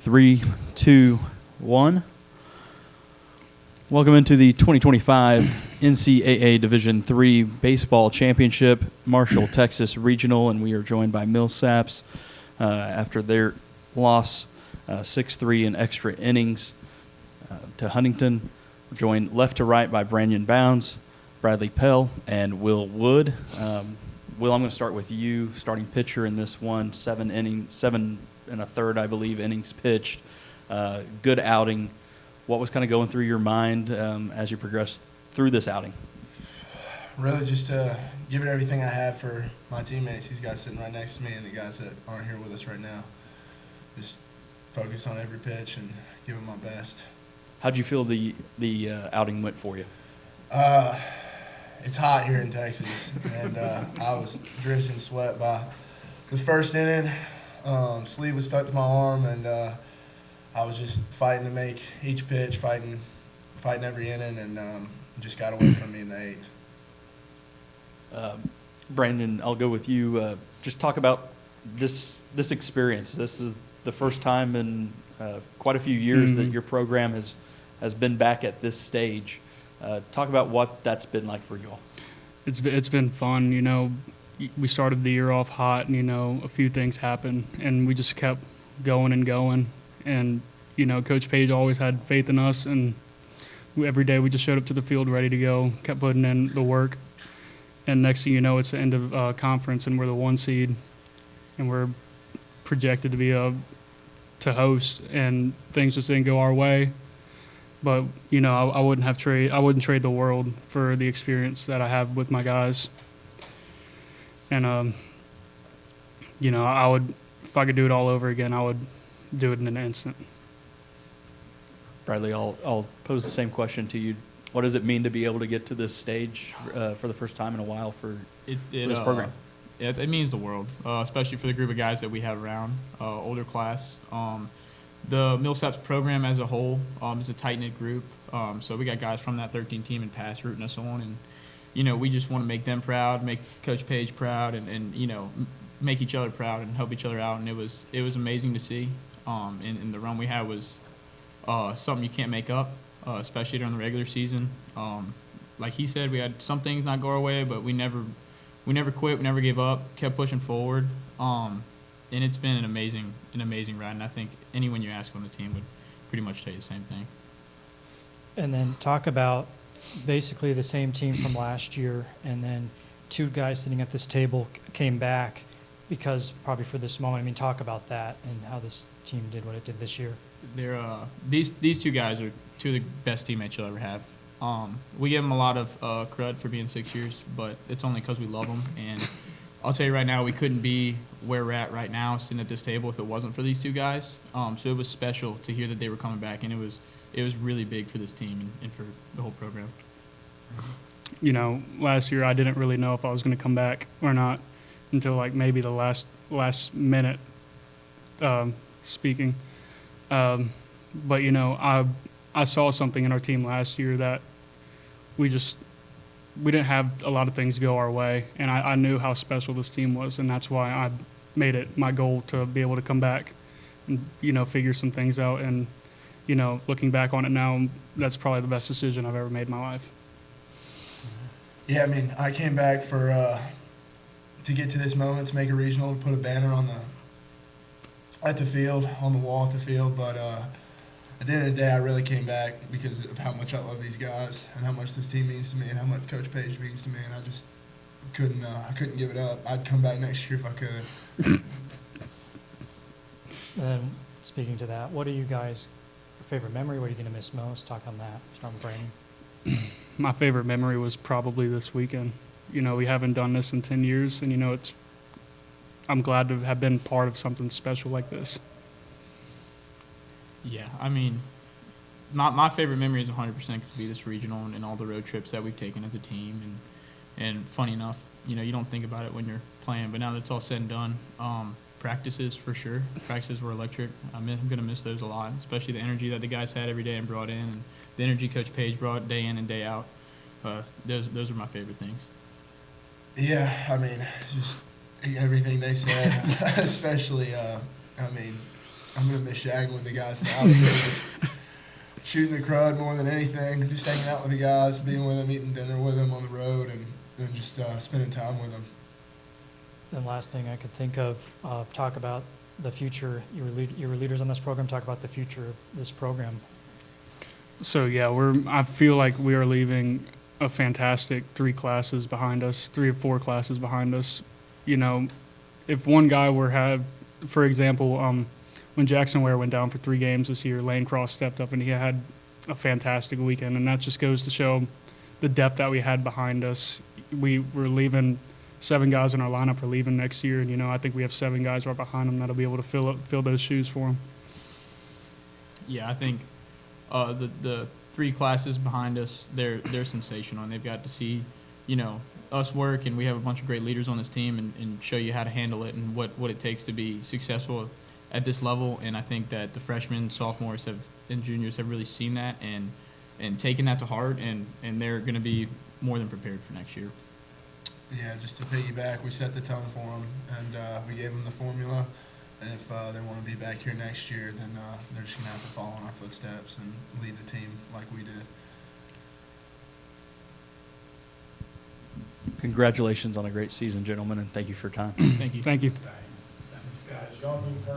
3, 2, 1. Welcome into the 2025 NCAA Division III Baseball Championship, Marshall, Texas Regional, and we are joined by Millsaps after their loss 6-3 in extra innings to Huntingdon. We're joined left to right by Branyan Bounds, Bradley Pelle, and Will Wood. Will, I'm going to start with you, starting pitcher in this one, 7 1/3, I believe, innings pitched. Good outing. What was kind of going through your mind as you progressed through this outing? Really just giving everything I have for my teammates, these guys sitting right next to me and the guys that aren't here with us right now. Just focus on every pitch and give them my best. How'd you feel the outing went for you? It's hot here in Texas, and I was drenched in sweat by the first inning. Sleeve was stuck to my arm, and I was just fighting to make each pitch, fighting every inning, and just got away from me in the eighth. Brandon, I'll go with you. Just talk about this experience. This is the first time in quite a few years that your program has been back at this stage. Talk about what that's been like for you all. It's been fun. You know, we started the year off hot, and, you know, a few things happened, and we just kept going and going. And, you know, Coach Page always had faith in us, and every day we just showed up to the field ready to go, kept putting in the work. And next thing you know, it's the end of conference, and we're the 1 seed, and we're projected to be to host, and things just didn't go our way. But, you know, I wouldn't trade the world for the experience that I have with my guys. And, you know, if I could do it all over again, I would do it in an instant. Bradley, I'll pose the same question to you. What does it mean to be able to get to this stage for the first time in a while for this program? It means the world, especially for the group of guys that we have around, older class. The Millsaps program as a whole is a tight-knit group. So we got guys from that 13 team and past rooting us on. And, you know, we just want to make them proud, make Coach Page proud, and you know, make each other proud and help each other out. And it was amazing to see. And the run we had was something you can't make up, especially during the regular season. Like he said, we had some things not go our way, but we never quit, we never gave up, kept pushing forward. And it's been an amazing ride, and I think anyone you ask on the team would pretty much tell you the same thing. And then talk about basically the same team from last year, and then 2 guys sitting at this table came back because probably for this moment. I mean, talk about that and how this team did what it did this year. They're these 2 guys are 2 of the best teammates you'll ever have. We give them a lot of crud for being 6 years, but it's only because we love them. And I'll tell you right now, we couldn't be where we're at right now, sitting at this table, if it wasn't for these 2 guys. So it was special to hear that they were coming back, and it was really big for this team and for the whole program. You know, last year I didn't really know if I was going to come back or not until like maybe the last minute speaking. But, you know, I saw something in our team last year that we didn't have a lot of things go our way, and I knew how special this team was, and that's why I made it my goal to be able to come back and, you know, figure some things out. And, you know, looking back on it now, that's probably the best decision I've ever made in my life. Yeah, I mean, I came back to get to this moment, to make a regional, to put a banner at the field, on the wall at the field, but at the end of the day, I really came back because of how much I love these guys and how much this team means to me and how much Coach Page means to me, and I just couldn't give it up. I'd come back next year if I could. And then speaking to that, what are you guys' favorite memory? What are you going to miss most? Talk on that. Start with Branyan. My favorite memory was probably this weekend. You know, we haven't done this in 10 years, and, you know, I'm glad to have been part of something special like this. Yeah, I mean, my favorite memory is 100% could be this regional and all the road trips that we've taken as a team. And funny enough, you know, you don't think about it when you're playing, but now that it's all said and done, practices for sure. Practices were electric. I'm going to miss those a lot, especially the energy that the guys had every day and brought in, and the energy Coach Page brought day in and day out. Those are my favorite things. Yeah, I mean, just everything they said, especially, I mean, I'm gonna miss shagging with the guys in the outfield, just shooting the crud more than anything, just hanging out with the guys, being with them, eating dinner with them on the road, and just spending time with them. And last thing I could think of, talk about the future. You were leaders on this program. Talk about the future of this program. So yeah, I feel like we are leaving a fantastic 3 classes behind us, 3 or 4 classes behind us. You know, if one guy for example, when Jackson Ware went down for 3 games this year, Lane Cross stepped up and he had a fantastic weekend, and that just goes to show the depth that we had behind us. We were leaving 7 guys in our lineup are leaving next year, and I think we have 7 guys right behind them that'll be able to fill those shoes for them. Yeah, I think the 3 classes behind us, they're sensational, and they've got to see, us work, and we have a bunch of great leaders on this team, and show you how to handle it and what it takes to be successful at this level. And I think that the freshmen, sophomores and juniors have really seen that and taken that to heart, and they're going to be more than prepared for next year. Yeah, just to piggyback, we set the tone for them, and we gave them the formula. And if they want to be back here next year, then they're just going to have to follow in our footsteps and lead the team like we did. Congratulations on a great season, gentlemen, and thank you for your time. Thank you. Thank you. Thanks, guys. Y'all move forward.